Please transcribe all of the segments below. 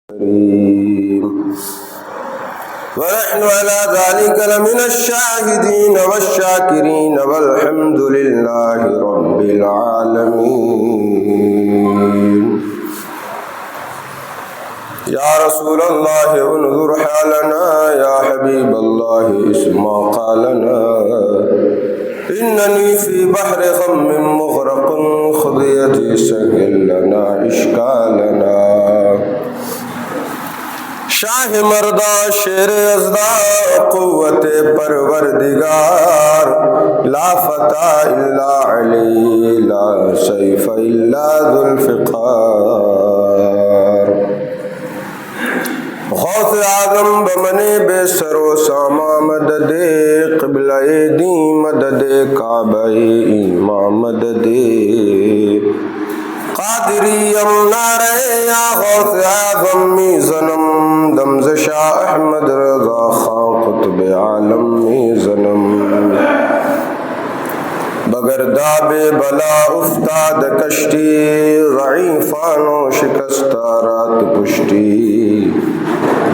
ونحن على ذلك لمن الشاهدين والشاكرين والحمد لله رب العالمين. يا رسول الله انظر حالنا، يا حبيب الله اسمع قالنا، إنني في بحر غم مغرق خذ يدي سهل لنا إشكالنا. شاہ مردہ شیر ازدا قوت پروردگار، لا فتح الا علی لا سیف الا ذو الفقار. غوث اعظم بمن بے سر و ساما مدد قبلہ دی مدد کعبہ ایمان مدد قادری نعرہ یا غوث اعظم می ظلم دمز شاہ احمد رضا خان قطب عالم می ظلم. بگر داب بلا افتاد کشتی ضعیفانو شکستہ رات پشتی.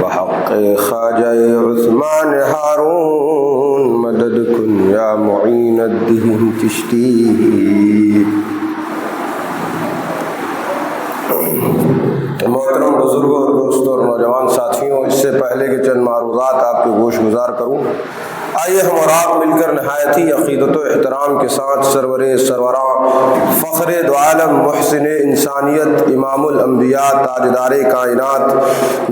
بحق خواجہ عثمان ہارون مدد کن یا معین الدین چشتی. محترم بزرگوں اور دوستوں اور نوجوان ساتھیوں، اس سے پہلے کہ چند معروضات آپ کے گوش گزار کروں، آئیے ہم اور آپ مل کر نہایت ہی عقیدت و احترام کے ساتھ سرور سروراں فخر دو عالم محسن انسانیت امام الانبیاء تاجدار کائنات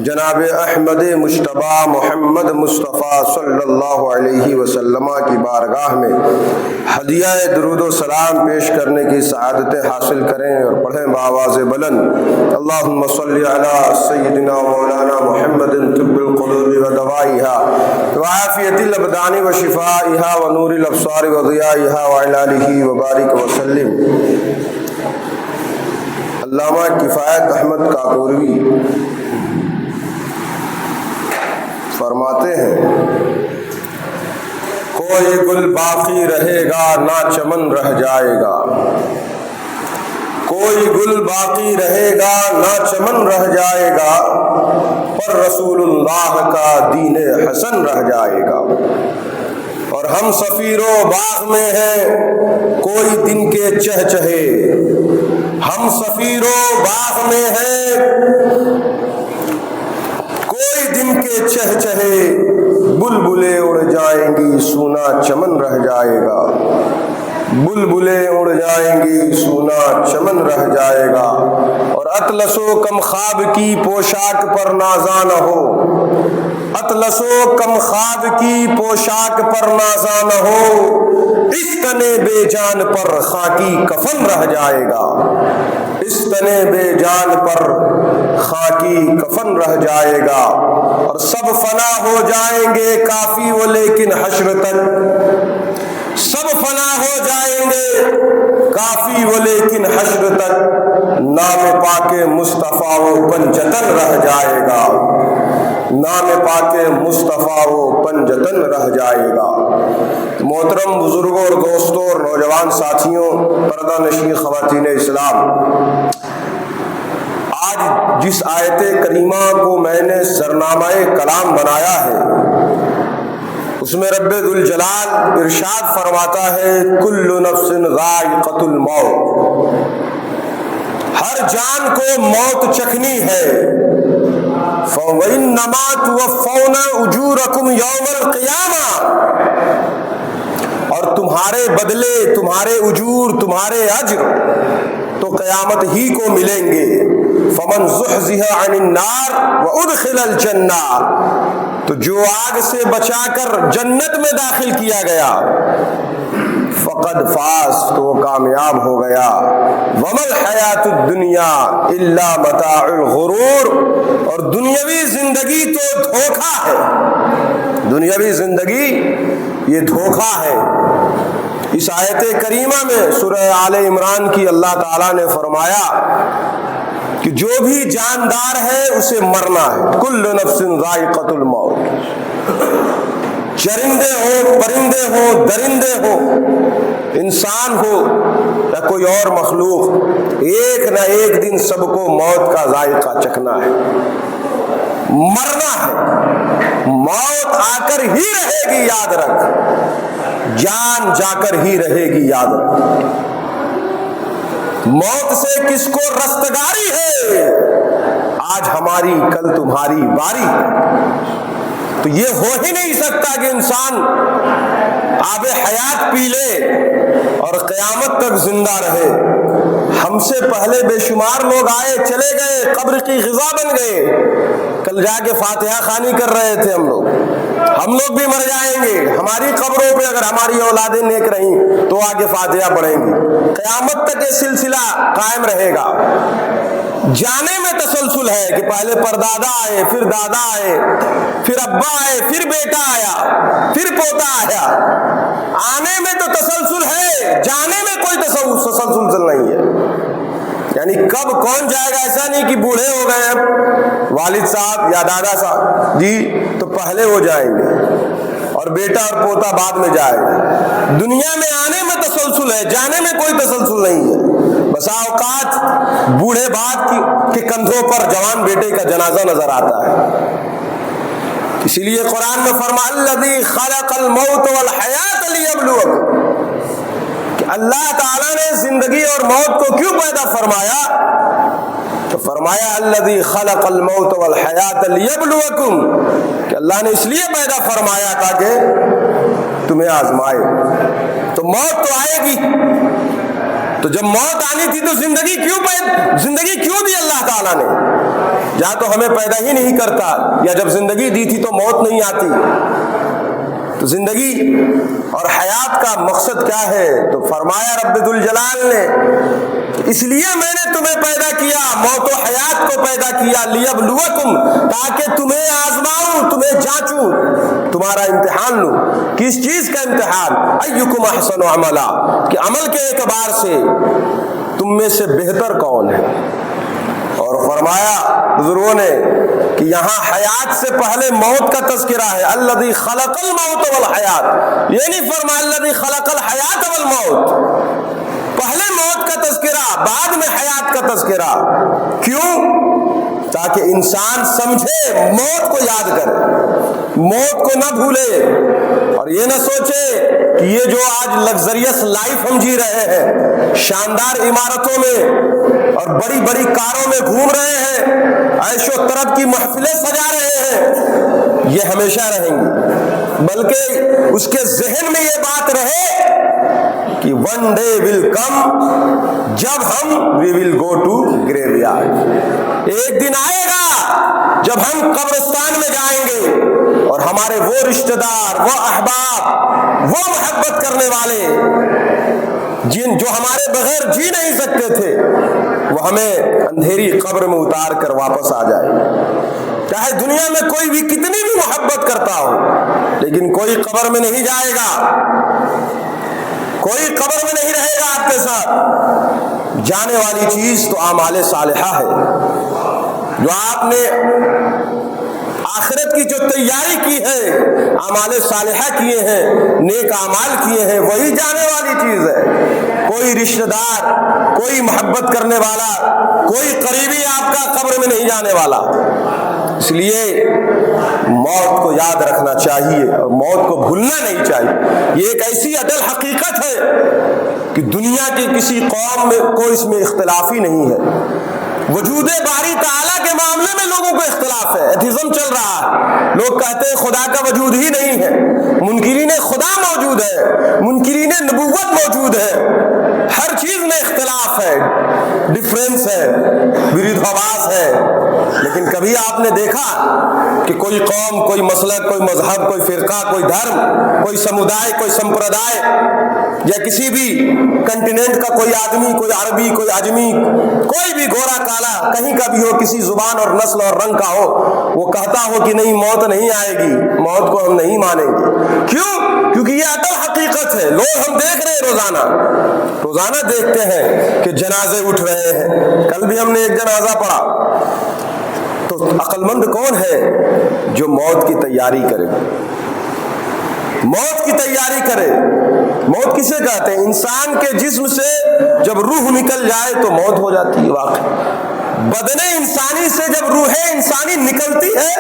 جناب احمد مجتبیٰ محمد مصطفیٰ صلی اللہ علیہ وسلم کی بارگاہ میں ہدیہ درود و سلام پیش کرنے کی سعادتیں حاصل کریں اور پڑھیں بآواز بلند اللہم صلی علی سیدنا مولانا محمد طب القلوب و دوائها وعافیت الابدان و شفائها و نور الابصار و ضیائها وعلی آلہ وبارک وسلم. علامہ کفایت احمد کاکوروی فرماتے ہیں، کوئی گل باقی رہے گا نہ چمن رہ جائے گا. کوئی گل باقی رہے گا نہ چمن رہ جائے گا، پر رسول اللہ کا دین حسن رہ جائے گا. اور ہم سفیر و باغ میں ہیں کوئی دن کے چہچہے، ہم سفیر و باغ میں ہیں کوئی دن کے چہچہے. بلبلیں اڑ جائیں گی سونا چمن رہ جائے گا، بلبلیں اڑ جائیں گی سونا چمن رہ جائے گا. اور اطلس و کم خواب کی پوشاک پر نازاں نہ ہو، اطلس و کم خواب کی پوشاک پر نازاں نہ ہو. اس تنے بے جان پر خاکی کفن رہ جائے گا، اس تنے بے جان پر خاکی کفن رہ جائے گا. اور سب فنا ہو جائیں گے کافی وہ لیکن حشر تک، سب فنا ہو جائیں گے کافی وہ لیکن حشر تک. نام پاک مصطفیٰ وہ پنجتن رہ جائے گا، نام پاک مصطفیٰ وہ پنجتن رہ جائے گا. محترم بزرگوں اور دوستوں اور نوجوان ساتھیوں، پردہ نشین خواتین اسلام، آج جس آیت کریمہ کو میں نے سرنامہ کلام بنایا ہے، اس میں رب ذوالجلال ارشاد فرماتا ہے کل نفس ذائقۃ الموت، ہر جان کو موت چکھنی ہے. فَإِنَّمَا تُوَفَّوْنَ أُجُورَكُمْ يَوْمَ الْقِيَامَةِ، اور تمہارے بدلے، تمہارے اجور، تمہارے اجر تو قیامت ہی کو ملیں گے. فَمَنْ زُحْزِحَ عَنِ النَّارِ وَأُدْخِلَ الْجَنَّةَ، تو جو آگ سے بچا کر جنت میں داخل کیا گیا، فقد فاز، تو وہ کامیاب ہو گیا. وَمَا الْحَيَاةُ الدُّنْيَا إِلَّا مَتَاعُ الْغُرُورِ، اور دنیاوی زندگی تو دھوکہ ہے، دنیاوی زندگی یہ دھوکہ ہے. اس آیت کریمہ میں سورہ آل عمران کی اللہ تعالیٰ نے فرمایا کہ جو بھی جاندار ہے اسے مرنا ہے. کل نفس ذائقۃ الموت، چرندے ہوں، پرندے ہوں، درندے ہوں، انسان ہو یا کوئی اور مخلوق، ایک نہ ایک دن سب کو موت کا ذائقہ چکھنا ہے. مرنا ہے، موت آ کر ہی رہے گی یاد رکھ، جان جا کر ہی رہے گی یاد رکھ۔ موت سے کس کو رستگاری ہے، آج ہماری کل تمہاری باری۔ تو یہ ہو ہی نہیں سکتا کہ انسان آب حیات پی لے اور قیامت تک زندہ رہے۔ ہم سے پہلے بے شمار لوگ آئے چلے گئے، قبر کی غذا بن گئے۔ کل جا کے فاتحہ خوانی کر رہے تھے ہم لوگ بھی مر جائیں گے۔ ہماری قبروں پہ اگر ہماری اولادیں نیک رہیں تو آگے فاتحہ پڑھیں گی، قیامت تک یہ سلسلہ قائم رہے گا۔ جانے میں تسلسل ہے کہ پہلے پردادا آئے، پھر دادا آئے، پھر ابا آئے، پھر بیٹا آیا، پھر پوتا آیا۔ آنے میں تو تسلسل ہے، جانے میں کوئی تسلسل نہیں ہے۔ یعنی کب کون جائے گا ایسا نہیں کہ بوڑھے ہو گئے ہیں والد صاحب یا دادا صاحب جی تو پہلے وہ جائیں گے اور بیٹا اور پوتا بعد میں جائے گا۔ دنیا میں آنے میں تسلسل ہے، جانے میں کوئی تسلسل نہیں ہے۔ بسا اوقات بوڑھے باپ کے کندھوں پر جوان بیٹے کا جنازہ نظر آتا ہے۔ اسی لیے قرآن میں فرمایا الذی خلق الموت والحیات لیبلوکم، کہ اللہ تعالیٰ نے زندگی اور موت کو کیوں پیدا فرمایا؟ تو فرمایا الذی خلق الموت والحیات لیبلوکم، کہ اللہ نے اس لیے پیدا فرمایا تاکہ تمہیں آزمائے۔ تو موت تو آئے گی، تو جب موت آنی تھی تو زندگی کیوں دی اللہ تعالیٰ نے؟ یا تو ہمیں پیدا ہی نہیں کرتا، یا جب زندگی دی تھی تو موت نہیں آتی۔ تو زندگی اور حیات کا مقصد کیا ہے؟ تو فرمایا رب ذوالجلال نے اس لیے میں نے تمہیں پیدا کیا، موت و حیات کو پیدا کیا، لیبلوکم، تاکہ تمہیں آزماؤں، تمہیں جانچوں، تمہارا امتحان لوں۔ کس چیز کا امتحان؟ ایکم احسن عملا، کہ عمل کے اعتبار سے تم میں سے بہتر کون ہے۔ اور فرمایا بزرگوں نے کہ یہاں حیات سے پہلے موت کا تذکرہ ہے، الذی خلق الموت والحیات، یہ نہیں فرمایا الذی خلق الحیات والموت، پہلے موت کا تذکرہ بعد میں حیات کا تذکرہ۔ کیوں؟ تاکہ انسان سمجھے، موت کو یاد کرے، موت کو نہ بھولے، اور یہ نہ سوچے کہ یہ جو آج لگزریس لائف ہم جی رہے ہیں، شاندار عمارتوں میں اور بڑی بڑی کاروں میں گھوم رہے ہیں، عیش و طرب کی محفلیں سجا رہے ہیں، یہ ہمیشہ رہیں گی، بلکہ اس کے ذہن میں یہ بات رہے کہ ون ڈے ول کم، جب ہم وی ول گو ٹو گریو یارڈ، ایک دن آئے گا جب ہم قبرستان میں جائیں گے اور ہمارے وہ رشتہ دار، وہ احباب، وہ محبت کرنے والے جو ہمارے بغیر جی نہیں سکتے تھے، وہ ہمیں اندھیری قبر میں اتار کر واپس آ جائے۔ چاہے دنیا میں کوئی بھی کتنی بھی محبت کرتا ہو، لیکن کوئی قبر میں نہیں جائے گا، کوئی قبر میں نہیں رہے گا آپ کے ساتھ۔ جانے والی چیز تو اعمال صالحہ ہے، جو آپ نے آخرت کی جو تیاری کی ہے، اعمال صالحہ کیے ہیں، نیک اعمال کیے ہیں، وہی جانے والی چیز ہے۔ کوئی رشتہ دار، کوئی محبت کرنے والا، کوئی قریبی آپ کا قبر میں نہیں جانے والا۔ اس لیے موت کو یاد رکھنا چاہیے اور موت کو بھولنا نہیں چاہیے۔ یہ ایک ایسی عدل حقیقت ہے کہ دنیا کی کسی قوم میں کوئی اس میں اختلاف ہی نہیں ہے۔ وجود باری تعالیٰ کے معاملے میں لوگوں کو اختلاف ہے، ایتھیزم چل رہا ہے، لوگ کہتے ہیں خدا کا وجود ہی نہیں ہے، منکرین خدا موجود ہے، منکرین نبوت موجود ہے، ہر چیز میں اختلاف ہے، ڈفرینس ہے، وردھاواس ہے۔ لیکن کبھی آپ نے دیکھا کہ کوئی قوم، کوئی مسلک، کوئی مذہب، کوئی فرقہ، کوئی دھرم، کوئی سمودائے، کوئی سمپردائے، یا کسی بھی کنٹیننٹ کا کوئی آدمی، کوئی عربی، کوئی عجمی، کوئی بھی گورا کالا کہیں کا بھی ہو، کسی زبان اور نسل اور رنگ کا ہو، وہ کہتا ہو کہ نہیں موت نہیں آئے گی، موت کو ہم نہیں مانیں گے۔ کیوں؟ کیونکہ یہ عدل حقیقت ہے۔ لوگ ہم دیکھ رہے ہیں، روزانہ دیکھتے ہیں کہ جنازے اٹھ رہے ہیں۔ کل بھی ہم نے ایک جنازہ پڑھا۔ تو عقل مند کون ہے؟ جو موت کی تیاری کرے، موت کی تیاری کرے۔ موت کسے کہتے ہیں؟ انسان کے جسم سے جب روح نکل جائے تو موت ہو جاتی ہے۔ واقعی بدن انسانی سے جب روح انسانی نکلتی ہے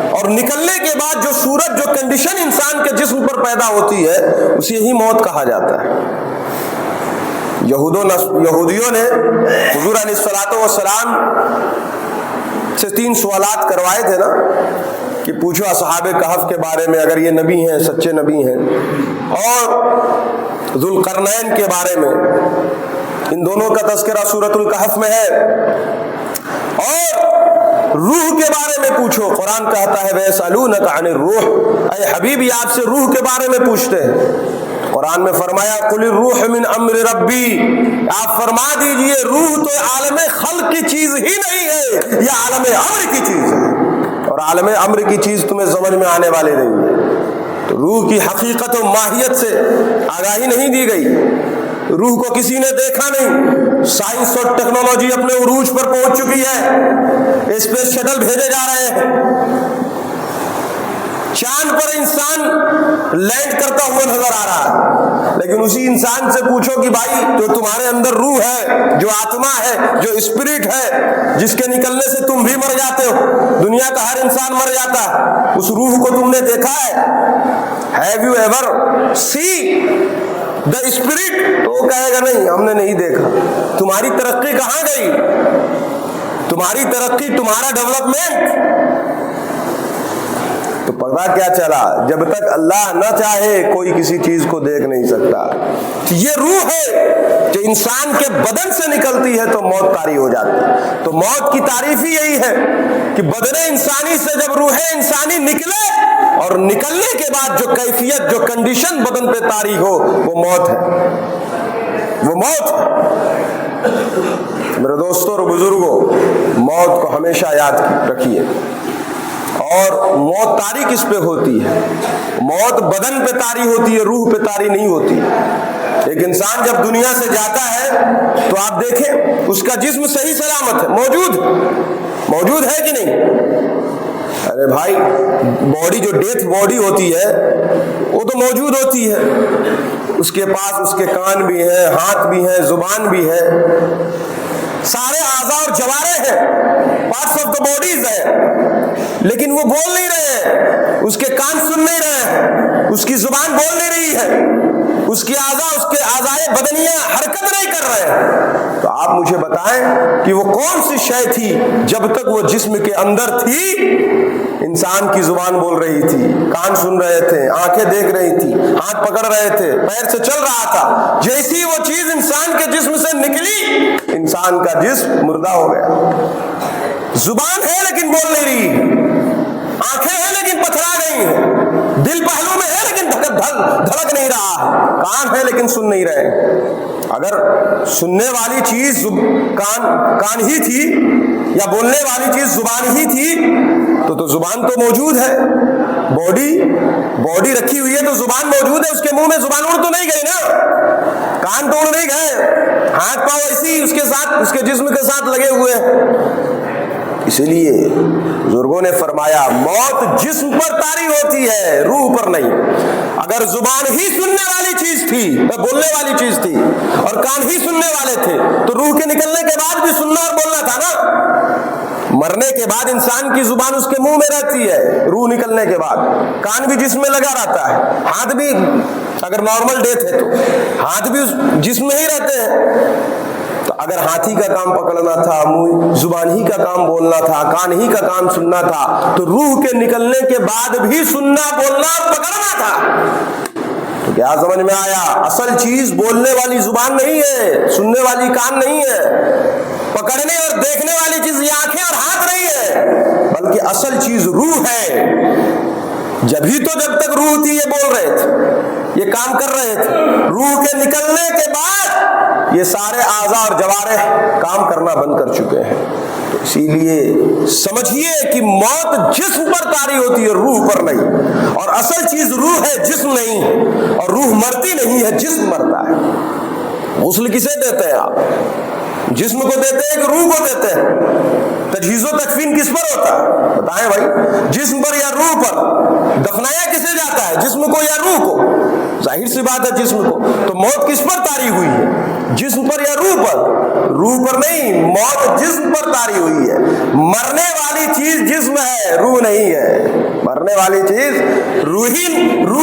اور نکلنے کے بعد جو صورت جو کنڈیشن انسان کے جسم پر پیدا ہوتی ہے اسے ہی موت کہا جاتا ہے۔ یہودیوں نے حضور علیہ الصلوۃ والسلام سے 3 سوالات کروائے تھے نا کہ پوچھو اصحاب کہف کے بارے میں، اگر یہ نبی ہیں، سچے نبی ہیں، اور ذوالقرنین کے بارے میں، ان دونوں کا تذکرہ سورۃ الکہف میں ہے، اور روح کے بارے میں پوچھو، قرآن کہتا ہے وَيَسْأَلُونَكَ عَنِ الرُّوحِ، اے حبیب یہ آپ سے روح کے بارے میں پوچھتے ہیں۔ قرآن میں فرمایا قُلِ الرُّوحُ مِنْ أَمْرِ رَبِّي، آپ فرما دیجئے روح تو عالم خلق کی چیز ہی نہیں ہے، یہ عالم امر کی چیز ہے، اور عالم امر کی چیز تمہیں سمجھ میں آنے والی نہیں ہے۔ تو روح کی حقیقت و ماہیت سے آگاہی نہیں دی گئی، روح کو کسی نے دیکھا نہیں۔ سائنس اور ٹیکنالوجی اپنے عروج پر پہنچ چکی ہے، اسپیس شٹل بھیجے جا رہے ہیں، چاند پر انسان لینڈ کرتا ہوا نظر آ رہا ہے، لیکن اسی انسان سے پوچھو کہ بھائی جو تمہارے اندر روح ہے، جو آتما ہے، جو اسپرٹ ہے، جس کے نکلنے سے تم بھی مر جاتے ہو، دنیا کا ہر انسان مر جاتا ہے، اس روح کو تم نے دیکھا ہے؟ Have you ever see the spirit؟ تو وہ کہے گا نہیں ہم نے نہیں دیکھا۔ تمہاری ترقی کہاں گئی؟ تمہاری ترقی، تمہارا ڈیولپمنٹ تو پتہ کیا چلا؟ جب تک اللہ نہ چاہے کوئی کسی چیز کو دیکھ نہیں سکتا۔ یہ روح ہے جو انسان کے بدن سے نکلتی ہے تو موت طاری ہو جاتی ہے۔ تو موت کی تعریف ہی یہی ہے کہ بدن انسانی سے جب روح انسانی نکلے اور نکلنے کے بعد جو کیفیت، جو کنڈیشن بدن پہ طاری ہو وہ موت ہے، وہ موت ہے۔ میرے دوستوں اور بزرگوں، موت کو ہمیشہ یاد رکھیے۔ اور موت طاری کس پہ ہوتی ہے؟ موت بدن پہ طاری ہوتی ہے، روح پہ طاری نہیں ہوتی۔ ایک انسان جب دنیا سے جاتا ہے تو آپ دیکھیں اس کا جسم صحیح سلامت ہے، موجود ہے کہ نہیں؟ ارے بھائی باڈی جو ڈیتھ باڈی ہوتی ہے وہ تو موجود ہوتی ہے، اس کے پاس اس کے کان بھی ہیں، ہاتھ بھی ہیں، زبان بھی ہے، سارے اعضاء اور جوارے ہیں، پارٹس آف دا باڈیز ہیں، لیکن وہ بول نہیں رہے ہیں، اس کے کان سن نہیں رہے ہیں، اس کی زبان بول نہیں رہی ہے، اس کی اعضاء، اس کے اعضائے بدنیاں حرکت نہیں کر رہے ہیں۔ تو آپ مجھے بتائیں کہ وہ کون سی شے تھی جب تک وہ جسم کے اندر تھی انسان کی زبان بول رہی تھی، کان سن رہے تھے، آنکھیں دیکھ رہی تھی، ہاتھ پکڑ رہے تھے، پیر سے چل رہا تھا، جیسی وہ چیز انسان کے جسم سے نکلی انسان کا جسم مردہ ہو گیا۔ زبان ہے لیکن بول نہیں رہی، آنکھیں ہیں لیکن پتھرا گئی ہیں، دل پہلو میں ہے لیکن دھڑک نہیں رہا، کان ہے لیکن سن نہیں رہے۔ اگر سننے والی چیز کان ہی تھی یا بولنے والی چیز زبان ہی تھی تو زبان تو موجود ہے، باڈی رکھی ہوئی ہے تو زبان موجود ہے، اس کے منہ میں زبان اڑ تو نہیں گئی نا، کان تو اڑ نہیں گئے، ہاتھ پاؤں ایسی اس کے ساتھ، اس کے جسم کے ساتھ لگے ہوئے ہیں۔ اسی لیے بزرگوں نے فرمایا موت جسم پر طاری ہوتی ہے، روح پر نہیں۔ اگر زبان ہی سننے والی چیز تھی، بولنے والی چیز تھی، اور کان ہی سننے والے تھے تو روح کے نکلنے کے بعد بھی سننا اور بولنا تھا نا۔ مرنے کے بعد انسان کی زبان اس کے منہ میں رہتی ہے، روح نکلنے کے بعد کان بھی جسم میں لگا رہتا ہے، ہاتھ بھی اگر نارمل ڈیتھ ہے تو ہاتھ بھی جسم میں ہی رہتے ہیں۔ تو اگر ہاتھی کا کام پکڑنا تھا، زبان ہی کا کام بولنا تھا، کان ہی کا کام سننا تھا، تو روح کے نکلنے کے بعد بھی سننا، بولنا اور پکڑنا تھا۔ تو کیا سمجھ میں آیا؟ اصل چیز بولنے والی زبان نہیں ہے، سننے والی کان نہیں ہے، پکڑنے اور دیکھنے والی چیز یہ آنکھیں اور ہاتھ نہیں ہے، بلکہ اصل چیز روح ہے۔ جب تک روح تھی یہ بول رہے تھے، یہ کام کر رہے تھے، روح کے نکلنے کے بعد یہ سارے اعضاء اور جوارح کام کرنا بند کر چکے ہیں۔ تو اسی لیے سمجھیے کہ موت جسم پر طاری ہوتی ہے، روح پر نہیں، اور اصل چیز روح ہے، جسم نہیں ہے، اور روح مرتی نہیں ہے، جسم مرتا ہے۔ غسل کسے دیتے ہیں آپ؟ جسم کو دیتے ہیں کہ روح کو دیتے ہیں؟ تجہیز و تکفین کس پر ہوتا ہے بتائیں بھائی؟ جسم پر یا روح پر؟ دفنایا کسے جاتا ہے، جسم کو یا روح کو؟ ظاہر سی بات ہے جسم کو. تو موت کس پر طاری ہوئی ہے؟ جسم پر یا روح پر؟ روح پر نہیں، موت جسم پر طاری ہوئی ہے. مرنے والی چیز جسم ہے، روح نہیں ہے. مرنے والی چیز روح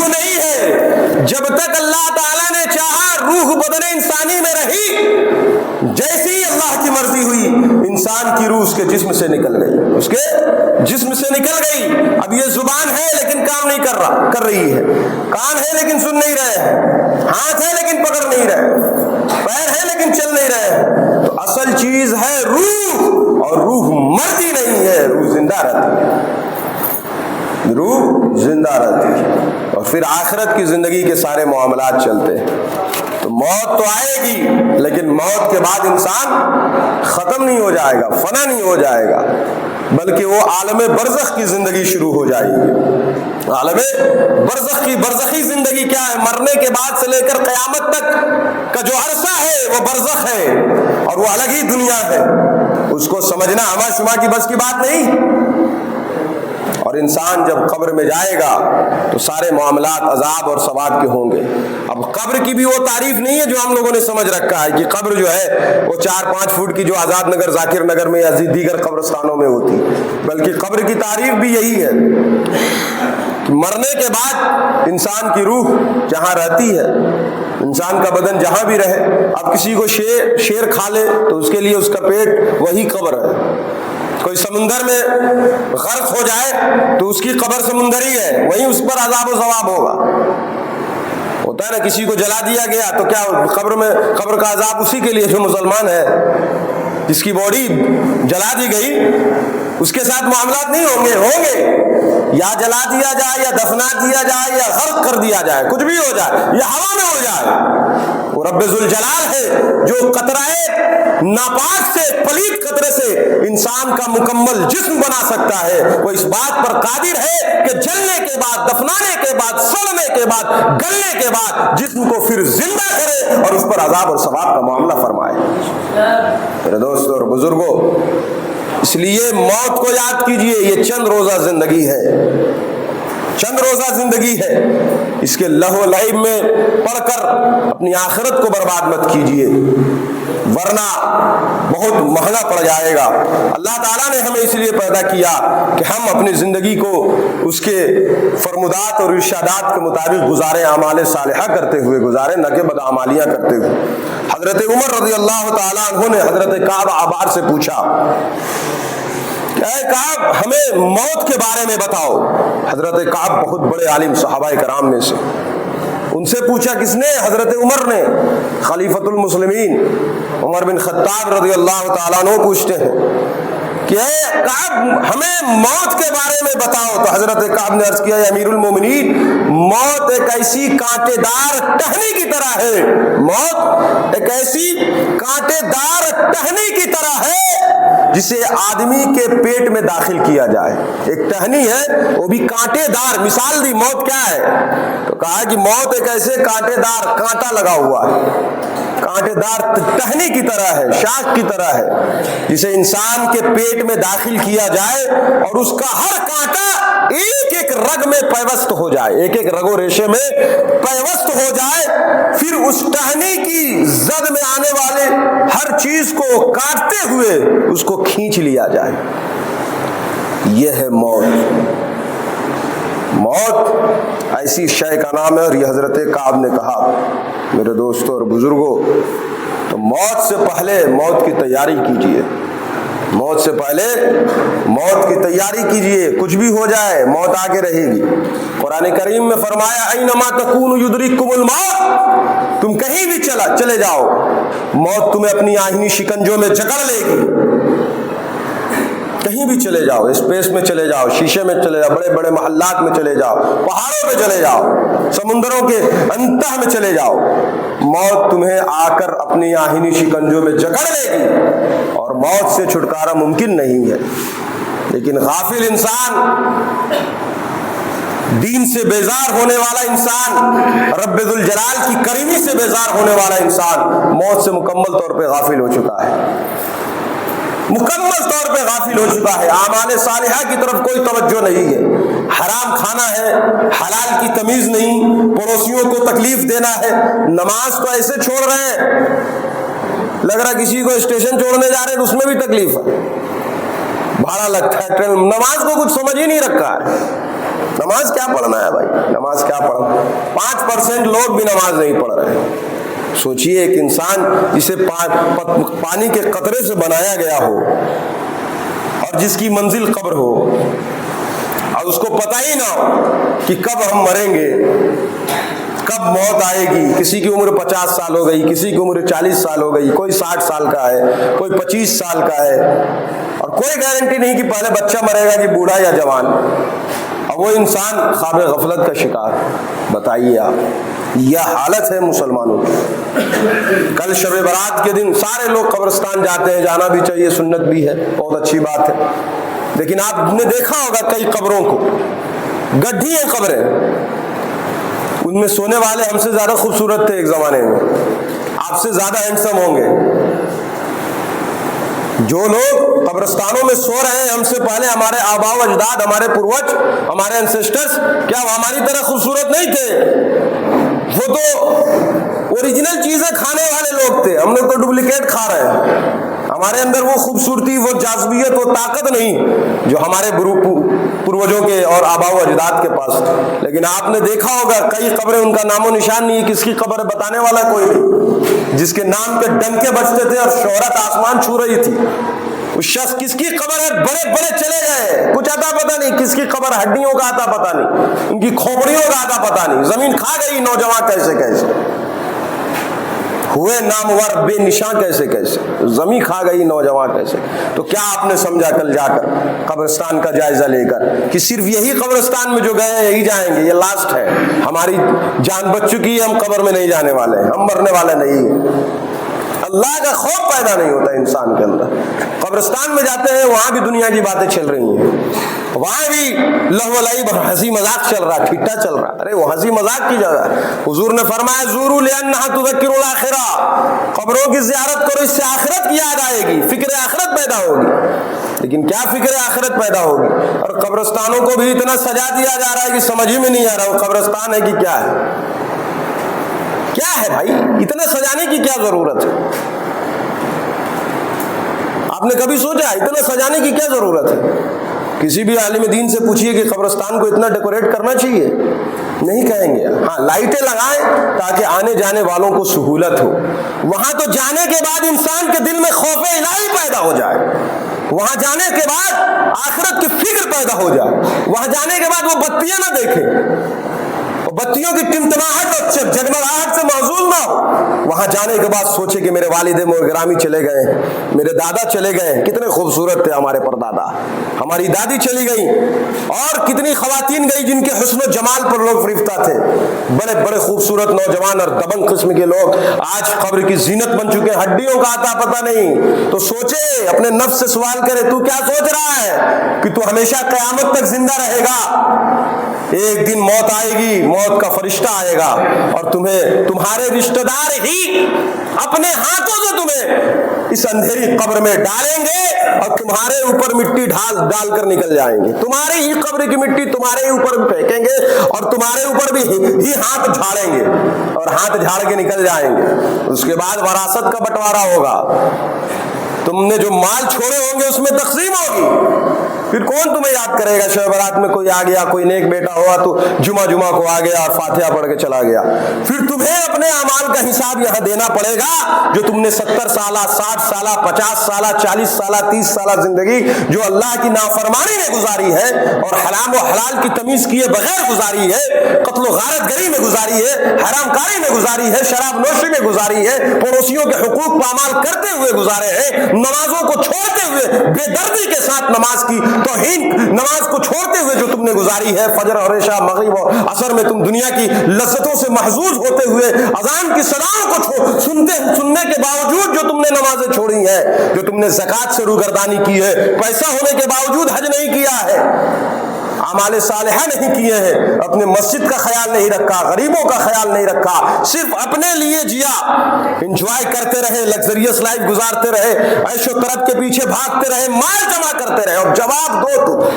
نہیں ہے. جب تک اللہ تعالیٰ نے چاہا روح بدن انسانی میں رہی، جیسی ہی اللہ کی مرضی ہوئی انسان کی روح اس کے جسم سے نکل گئی، اس کے جسم سے نکل گئی. اب یہ زبان ہے لیکن کام نہیں کر رہی ہے، کان ہے لیکن سن نہیں رہے ہیں، ہاتھ ہے لیکن پکڑ نہیں رہے، پیر ہے لیکن چل نہیں رہے. تو اصل چیز ہے روح، اور روح مرتی نہیں ہے، روح زندہ رہتی ہے، روح زندہ رہتی ہے. اور پھر آخرت کی زندگی کے سارے معاملات چلتے ہیں. تو موت تو آئے گی، لیکن موت کے بعد انسان ختم نہیں ہو جائے گا، فنا نہیں ہو جائے گا، بلکہ وہ عالم برزخ کی زندگی شروع ہو جائے گی. عالم برزخ کی برزخی زندگی کیا ہے؟ مرنے کے بعد سے لے کر قیامت تک کا جو عرصہ ہے وہ برزخ ہے، اور وہ الگ ہی دنیا ہے. اس کو سمجھنا ہما شما کی بس کی بات نہیں. اور انسان جب قبر میں جائے گا تو سارے معاملات عذاب اور ثواب کے ہوں گے. اب قبر کی بھی وہ تعریف نہیں ہے جو ہم لوگوں نے سمجھ رکھا ہے کہ قبر جو ہے وہ 4-5 فٹ کی جو آزاد نگر، ذاکر نگر میں یا دیگر قبرستانوں میں ہوتی، بلکہ قبر کی تعریف بھی یہی ہے کہ مرنے کے بعد انسان کی روح جہاں رہتی ہے، انسان کا بدن جہاں بھی رہے. اب کسی کو شیر کھا لے تو اس کے لیے اس کا پیٹ وہی قبر ہے. کوئی سمندر میں غرق ہو جائے تو اس کی قبر سمندر ہی ہے، وہیں اس پر عذاب و ثواب ہوگا. ہوتا ہے نا، کسی کو جلا دیا گیا تو کیا قبر کا عذاب اسی کے لیے جو مسلمان ہے. جس کی باڈی جلا دی گئی اس کے ساتھ معاملات نہیں ہوں گے. یا جلا دیا جائے یا دفنا دیا جائے یا غرق کر دیا جائے، کچھ بھی ہو جائے، یا ہوا میں ہو جائے، وہ رب ذوالجلال ہے جو قطرہ ناپاک سے، پلید قطرے سے انسان کا مکمل جسم بنا سکتا ہے. وہ اس بات پر قادر ہے کہ جلنے کے بعد، دفنانے کے بعد، سڑنے کے بعد، گلنے کے بعد جسم کو پھر زندہ کرے اور اس پر عذاب اور ثواب کا معاملہ فرمائے. میرے دوستو اور بزرگوں، اس لیے موت کو یاد کیجئے. یہ چند روزہ زندگی ہے، چند روزہ زندگی ہے. اس کے لہو لعب میں پڑھ کر اپنی آخرت کو برباد مت کیجئے، ورنہ بہت مہنگا پڑ جائے گا. اللہ تعالیٰ نے ہمیں اس لیے پیدا کیا کہ ہم اپنی زندگی کو اس کے فرمودات اور ارشادات کے مطابق گزاریں، اعمال صالحہ کرتے ہوئے گزاریں، نہ کہ بدعمالیاں کرتے ہوئے. حضرت عمر رضی اللہ تعالیٰ عنہ نے حضرت کعب احبار سے پوچھا کہ اے کعب، ہمیں موت کے بارے میں بتاؤ. حضرت کعب بہت بڑے عالم صحابہ کرام میں سے، ان سے پوچھا کس نے؟ حضرت عمر نے. خلیفۃ المسلمین عمر بن خطاب رضی اللہ تعالیٰ عنہ پوچھتے ہیں کہ اے کعب، ہمیں موت کے بارے میں بتاؤ. تو حضرت کعب نے عرض کیا، یا امیر المومنین، موت ایک ایسی کانٹے دار ٹہنی کی طرح ہے. موت ایک ایسی کانٹے دار ٹہنی کی طرح ہے جسے آدمی کے پیٹ میں داخل کیا جائے. ایک ٹہنی ہے وہ بھی کانٹے دار. مثال دی موت کیا ہے تو کہا کہ موت ایک ایسے کانٹے دار، کانٹا لگا ہوا ہے، کانٹے دار ٹہنی کی طرح ہے، شاخ کی طرح ہے، جسے انسان کے پیٹ میں داخل کیا جائے اور اس کا ہر کانٹا ایک ایک رگ میں پیوست ہو جائے، ایک ایک رگ و ریشے میں پیوست ہو جائے. پھر اس ٹہنی کی زد میں آنے والے ہر چیز کو کاٹتے ہوئے اس کو کھینچ لیا جائے. یہ ہے موت. موت ایسی شے کا نام ہے. اور یہ حضرت کعب نے کہا. میرے دوستوں اور بزرگوں، تو موت سے پہلے موت کی تیاری کیجئے. موت سے پہلے موت کی تیاری کیجئے. کچھ بھی ہو جائے موت آگے رہے گی. قرآن کریم میں فرمایا، اینما تکونوا یدرککم الموت. تم کہیں بھی چلے جاؤ، موت تمہیں اپنی آہنی شکنجوں میں جکڑ لے گی. کہیں بھی چلے جاؤ، اسپیس میں چلے جاؤ، شیشے میں چلے جاؤ، بڑے بڑے محلات میں چلے جاؤ، پہاڑوں پہ چلے جاؤ، سمندروں کے انتہا میں چلے جاؤ، موت تمہیں آ کر اپنی آہنی شکنجوں میں جکڑ لے گی اور موت سے چھٹکارا ممکن نہیں ہے. لیکن غافل انسان، دین سے بیزار ہونے والا انسان، رب ذوالجلال کی کریمی سے بیزار ہونے والا انسان موت سے مکمل طور پہ غافل ہو چکا ہے. مکمل طور پہ غافل ہو چکا ہے، اعمال صالحہ کی طرف کوئی توجہ نہیں ہے، حرام کھانا ہے، حلال کی تمیز نہیں، پڑوسیوں کو تکلیف دینا ہے، نماز تو ایسے چھوڑ رہے ہیں لگ رہا کسی کو اسٹیشن چھوڑنے جا رہے ہیں اس میں بھی تکلیف ہے، بھاڑا لگتا ہے ٹرین، نماز کو کچھ سمجھ ہی نہیں رکھا ہے۔ نماز کیا پڑھنا ہے بھائی، نماز کیا پڑھنا؟ 5% لوگ بھی نماز نہیں پڑھ رہے ہیں۔ سوچئے ایک انسان جسے پانی کے قطرے سے بنایا گیا ہو اور جس کی منزل قبر ہو اور اس کو پتہ ہی نہ ہو کہ کب ہم مریں گے، کب موت آئے گی، کسی کی عمر 50 سال ہو گئی، کسی کی عمر 40 سال ہو گئی، کوئی 60 سال کا ہے، کوئی 25 سال کا ہے، اور کوئی گارنٹی نہیں کہ پہلے بچہ مرے گا کہ بوڑھا یا جوان، اور وہ انسان خواب غفلت کا شکار۔ بتائیے آپ، یہ حالت ہے مسلمانوں کی۔ کل شب برات کے دن سارے لوگ قبرستان جاتے ہیں، جانا بھی چاہیے، سنت بھی ہے، بہت اچھی بات ہے، لیکن آپ نے دیکھا ہوگا کئی قبروں کو، گڈھی ہیں قبریں، ان میں سونے والے ہم سے زیادہ خوبصورت تھے ایک زمانے میں، آپ سے زیادہ ہینڈسم ہوں گے۔ جو لوگ قبرستانوں میں سو رہے ہیں ہم سے پہلے، ہمارے آباء و اجداد، ہمارے پروج، ہمارے انسیسٹرز، کیا وہ ہماری طرح خوبصورت نہیں تھے؟ وہ تو اوریجنل چیزیں کھانے والے لوگ تھے، ہم لوگ تو ڈپلیکیٹ کھا رہے ہیں۔ ہمارے اندر وہ خوبصورتی، وہ جاذبیت، وہ طاقت نہیں جو ہمارے پروجوں کے اور آباء و اجداد کے پاس۔ لیکن آپ نے دیکھا ہوگا کئی قبریں، ان کا نام و نشان نہیں ہے، کس کی قبر بتانے والا کوئی نہیں، جس کے نام پہ ڈنکے بجتے تھے اور شہرت آسمان چھو رہی تھی۔ اس شخص کس کی قبر ہے، بڑے بڑے چلے گئے، کچھ آتا پتہ نہیں، کس کی قبر، ہڈیوں کا آتا پتہ نہیں، ان کی کھوپڑیوں کا آتا پتہ نہیں، زمین کھا گئی نوجوان کیسے کیسے ہوئے، نامور بے نشان کیسے کیسے، زمین کھا گئی نوجوان کیسے۔ تو کیا آپ نے سمجھا کل جا کر قبرستان کا جائزہ لے کر کہ صرف یہی قبرستان میں جو گئے ہیں یہی جائیں گے، یہ لاسٹ ہے، ہماری جان بچ چکی ہے، ہم قبر میں نہیں جانے والے ہیں، ہم مرنے والے نہیں ہیں۔ اللہ کا خوف پیدا نہیں ہوتا انسان کے اندر۔ قبرستان میں جاتے ہیں، وہاں بھی دنیا کی باتیں چل رہی ہیں، وہاں بھی لہو و لعب، ہنسی مذاق چل رہا، ٹھٹا چل رہا۔ ارے وہ ہنسی مذاق کی جگہ ہے، حضور نے فرمایا زوروا لأنها تذکر الآخرہ، قبروں کی زیارت کرو، اس سے آخرت کی یاد آئے گی، فکر آخرت پیدا ہوگی۔ لیکن کیا فکر آخرت پیدا ہوگی؟ اور قبرستانوں کو بھی اتنا سجا دیا جا رہا ہے کہ سمجھ ہی میں نہیں آ رہا وہ قبرستان ہے کہ کیا ہے۔ کیا ہے بھائی، اتنا سجانے کی کیا ضرورت ہے؟ آپ نے کبھی سوچا اتنا سجانے کی کیا ضرورت ہے؟ کسی بھی عالم دین سے پوچھئے کہ قبرستان کو اتنا ڈیکوریٹ کرنا چاہیے، نہیں کہیں گے۔ ہاں لائٹیں لگائیں تاکہ آنے جانے والوں کو سہولت ہو، وہاں تو جانے کے بعد انسان کے دل میں خوف الہی پیدا ہو جائے، وہاں جانے کے بعد آخرت کی فکر پیدا ہو جائے، وہاں جانے کے بعد وہ بتیاں نہ دیکھیں، بتیوں کی ٹمٹماہٹ اور جگمگاہٹ سے محظوظ نہ ہو، وہاں جانے کے بعد سوچے کہ میرے والد گرامی چلے گئے ہیں، میرے دادا چلے گئے ہیں، کتنے خوبصورت تھے ہمارے پردادا، ہماری دادی چلی گئی، اور کتنی خواتین گئی جن کے حسن و جمال پر لوگ فریفتہ تھے، بڑے بڑے خوبصورت نوجوان اور دبنگ قسم کے لوگ آج قبر کی زینت بن چکے ہیں، ہڈیوں کا آتا پتہ نہیں۔ تو سوچے، اپنے نفس سے سوال کرے، تو کیا سوچ رہا ہے کہ تو ہمیشہ قیامت تک زندہ رہے گا؟ ایک دن موت آئے گی، موت کا فرشتہ آئے گا اور تمہارے رشتہ دار ہی اپنے ہاتھوں سے تمہیں اس اندھیری قبر میں ڈالیں گے اور تمہارے اوپر مٹی ڈال کر نکل جائیں گے، تمہاری ہی قبر کی مٹی تمہارے اوپر پھینکیں گے اور تمہارے اوپر بھی ہی ہاتھ جھاڑیں گے اور ہاتھ جھاڑ کے نکل جائیں گے۔ اس کے بعد وراثت کا بٹوارا ہوگا، تم نے جو مال چھوڑے ہوں گے اس میں تقسیم ہوگی، پھر کون تمہیں یاد کرے گا؟ شب برات میں کوئی آ گیا، کوئی نیک بیٹا ہوا تو جمعہ کو آ گیا اور فاتحہ پڑھ کے چلا گیا، پھر تمہیں اپنے اعمال کا حساب یہاں دینا پڑے گا جو تم نے 70 سالہ، 60 سالہ، 50 سالہ، 40 سالہ، 30 سالہ زندگی جو اللہ کی نافرمانی میں گزاری ہے اور حرام و حلال کی تمیز کیے بغیر گزاری ہے، قتل و غارت گری میں گزاری ہے، حرام کاری میں گزاری ہے، شراب نوشی میں گزاری ہے، پڑوسیوں کے حقوق پامال کرتے ہوئے گزارے ہیں، نمازوں کو چھوڑتے ہوئے بے دردی کے ساتھ نماز کی توہین، نماز کو چھوڑتے ہوئے جو تم نے گزاری ہے، فجر اور عشاء، مغرب اور عصر میں تم دنیا کی لذتوں سے محظوظ ہوتے ہوئے اذان کی صداؤں کو سننے کے باوجود جو تم نے نمازیں چھوڑی ہیں، جو تم نے زکوٰۃ سے روگردانی کی ہے، پیسہ ہونے کے باوجود حج نہیں کیا ہے، اعمال صالحہ نہیں کیے ہیں، اپنے مسجد کا خیال نہیں رکھا، غریبوں کا خیال نہیں رکھا، صرف اپنے لیے جیا، انجوائے کرتے رہے، لگزریس لائف گزارتے رہے، عیش و طرب کے پیچھے بھاگتے رہے، مال جمع کرتے رہے، اور جواب دو تو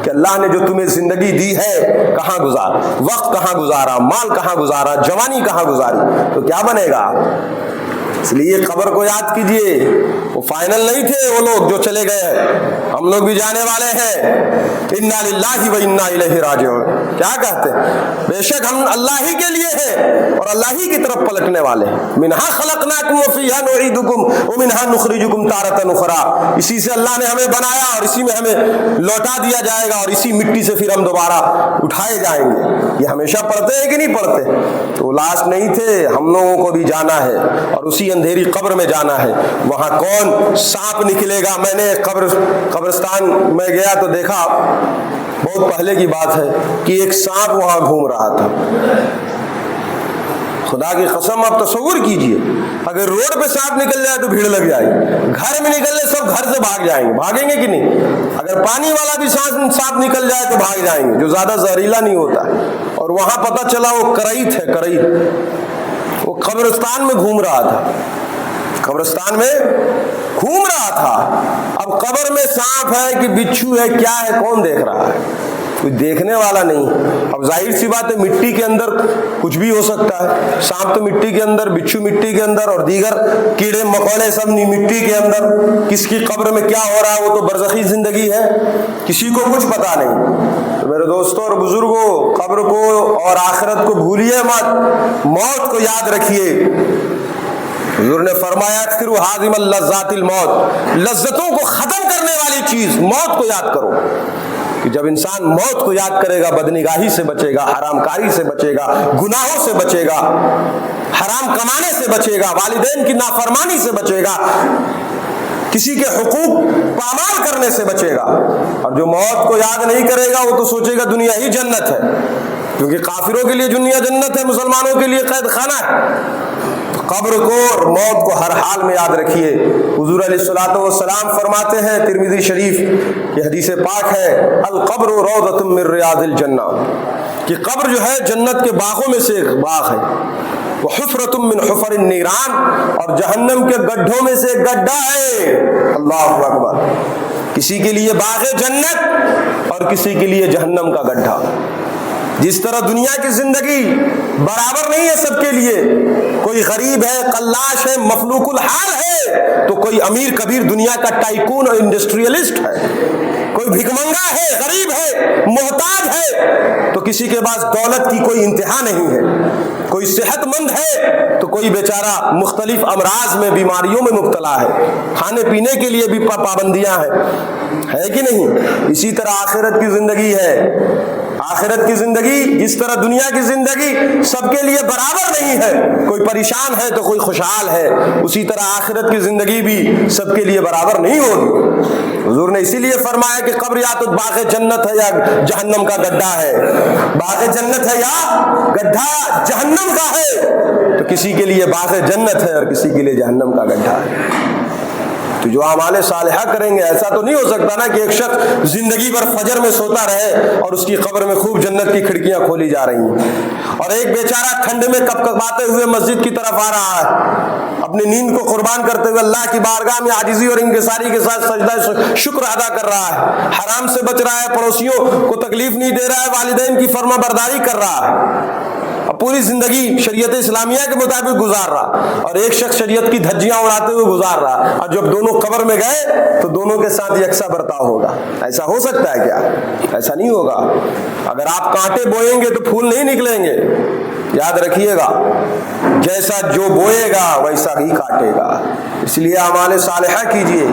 کہ اللہ نے جو تمہیں زندگی دی ہے کہاں گزارا، وقت کہاں گزارا، مال کہاں گزارا، جوانی کہاں گزاری، تو کیا بنے گا؟ اس لیے قبر کو یاد کیجئے، وہ فائنل نہیں تھے وہ لوگ جو چلے گئے ہیں، ہم لوگ بھی جانے والے ہیں، انا للہ و انا الیہ راجعون، کیا کہتے ہیں؟ بے شک ہم اللہ ہی کے لیے ہیں اور اللہ ہی کی طرف پلٹنے والے ہیں، منہا خلقناکم وفیہا نعیدکم ومنہا نخرجکم تارۃ اخری، اسی سے اللہ نے ہمیں بنایا اور اسی میں ہمیں لوٹا دیا جائے گا اور اسی مٹی سے پھر ہم دوبارہ اٹھائے جائیں گے۔ یہ ہمیشہ پڑھتے ہیں کہ نہیں پڑھتے؟ تو لاسٹ نہیں تھے، ہم لوگوں کو بھی جانا ہے اور اسی اندھیری قبر میں جانا ہے، وہاں کون سانپ نکلے گا۔ میں نے قبرستان میں گیا تو دیکھا، بہت پہلے کی بات ہے، کہ ایک سانپ وہاں گھوم رہا تھا۔ خدا کی قسم آپ تصور کیجئے، اگر روڈ پہ سانپ نکل جائے تو بھیڑ لگ جائے گی، گھر میں نکلنے سب گھر سے بھاگ جائیں گے، بھاگیں گے کہ نہیں؟ اگر پانی والا بھی سانپ نکل جائے تو بھاگ جائیں گے، جو زیادہ زہریلا نہیں ہوتا۔ اور وہاں پتہ چلا وہ کرئی تھے، کرئی، وہ قبرستان میں گھوم رہا تھا، قبرستان میں گھوم رہا تھا۔ اب قبر میں سانپ ہے کہ بچھو ہے، کیا ہے، کون دیکھ رہا ہے؟ کوئی دیکھنے والا نہیں۔ اب ظاہر سی بات ہے، مٹی کے اندر کچھ بھی ہو سکتا ہے، سانپ تو مٹی کے اندر، بچھو مٹی کے اندر، اور دیگر کیڑے مکوڑے سب مٹی کے اندر۔ کس کی قبر میں کیا ہو رہا ہے وہ تو برزخی زندگی ہے، کسی کو کچھ پتا نہیں۔ تو میرے دوستوں اور بزرگوں، قبر کو اور آخرت کو بھولیے مت، موت کو یاد رکھیے۔ حضور نے فرمایا اکثروا حازم اللذات الموت، لذتوں کو ختم کرنے والی چیز موت کو یاد کرو، کہ جب انسان موت کو یاد کرے گا بدنگاہی سے بچے گا، حرام کاری سے بچے گا، گناہوں سے بچے گا، حرام کمانے سے بچے گا، والدین کی نافرمانی سے بچے گا، کسی کے حقوق پامال کرنے سے بچے گا۔ اور جو موت کو یاد نہیں کرے گا وہ تو سوچے گا دنیا ہی جنت ہے، کیونکہ کافروں کے لیے دنیا جنت ہے، مسلمانوں کے لیے قید خانہ ہے۔ قبر کو اور موت کو ہر حال میں یاد رکھیے۔ حضور علیہ الصلوۃ والسلام فرماتے ہیں، ترمذی شریف کی حدیث پاک ہے، القبر روضۃ من ریاض الجنہ، کہ قبر جو ہے جنت کے باغوں میں سے ایک باغ ہے، وحفرۃ من حفر النیران، اور جہنم کے گڈھوں میں سے ایک گڈھا ہے۔ اللہ اکبر، کسی کے لیے باغ جنت اور کسی کے لیے جہنم کا گڈھا۔ جس طرح دنیا کی زندگی برابر نہیں ہے سب کے لیے، کوئی غریب ہے، قلاش ہے، مفلوق الحال ہے، تو کوئی امیر کبیر دنیا کا ٹائکون اور انڈسٹریلسٹ ہے، کوئی بھکمنگا ہے، غریب ہے، محتاج ہے، تو کسی کے پاس دولت کی کوئی انتہا نہیں ہے، کوئی صحت مند ہے تو کوئی بیچارہ مختلف امراض میں، بیماریوں میں مبتلا ہے، کھانے پینے کے لیے بھی پابندیاں ہیں، ہے کہ نہیں؟ اسی طرح آخرت کی زندگی ہے۔ آخرت کی زندگی جس طرح دنیا کی زندگی سب کے لیے برابر نہیں ہے، کوئی پریشان ہے تو کوئی خوشحال ہے، اسی طرح آخرت کی زندگی بھی سب کے لیے برابر نہیں ہوگی۔ حضور نے اسی لیے فرمایا کہ قبر یا تو باغ جنت ہے یا جہنم کا گڈھا ہے، باغ جنت ہے یا گڈھا جہنم کا ہے، تو کسی کے لیے باغ جنت ہے اور کسی کے لیے جہنم کا گڈھا ہے۔ تو جو اعمال صالحہ کریں گے، ایسا تو نہیں ہو سکتا نا کہ ایک شخص زندگی بھر فجر میں سوتا رہے اور اس کی قبر میں خوب جنت کی کھڑکیاں کھولی جا رہی ہیں، اور ایک بیچارہ ٹھنڈ میں کپکپاتے ہوئے مسجد کی طرف آ رہا ہے، اپنی نیند کو قربان کرتے ہوئے اللہ کی بارگاہ میں عاجزی اور انکساری کے ساتھ سجدہ شکر ادا کر رہا ہے، حرام سے بچ رہا ہے، پڑوسیوں کو تکلیف نہیں دے رہا ہے، والدین کی فرما برداری کر رہا ہے، پوری زندگی شریعت اسلامیہ کے مطابق گزار رہا، اور ایک شخص شریعت کی دھجیاں اڑاتے ہوئے گزار رہا، اور جب دونوں قبر میں گئے تو دونوں کے ساتھ یکساں برتاؤ ہوگا۔ ایسا ہو سکتا ہے کیا؟ ایسا نہیں ہوگا۔ اگر آپ کانٹے بوئیں گے تو پھول نہیں نکلیں گے، یاد رکھیے گا، جیسا جو بوئے گا ویسا ہی کاٹے گا۔ اس لیے اعمال صالحہ کیجیے۔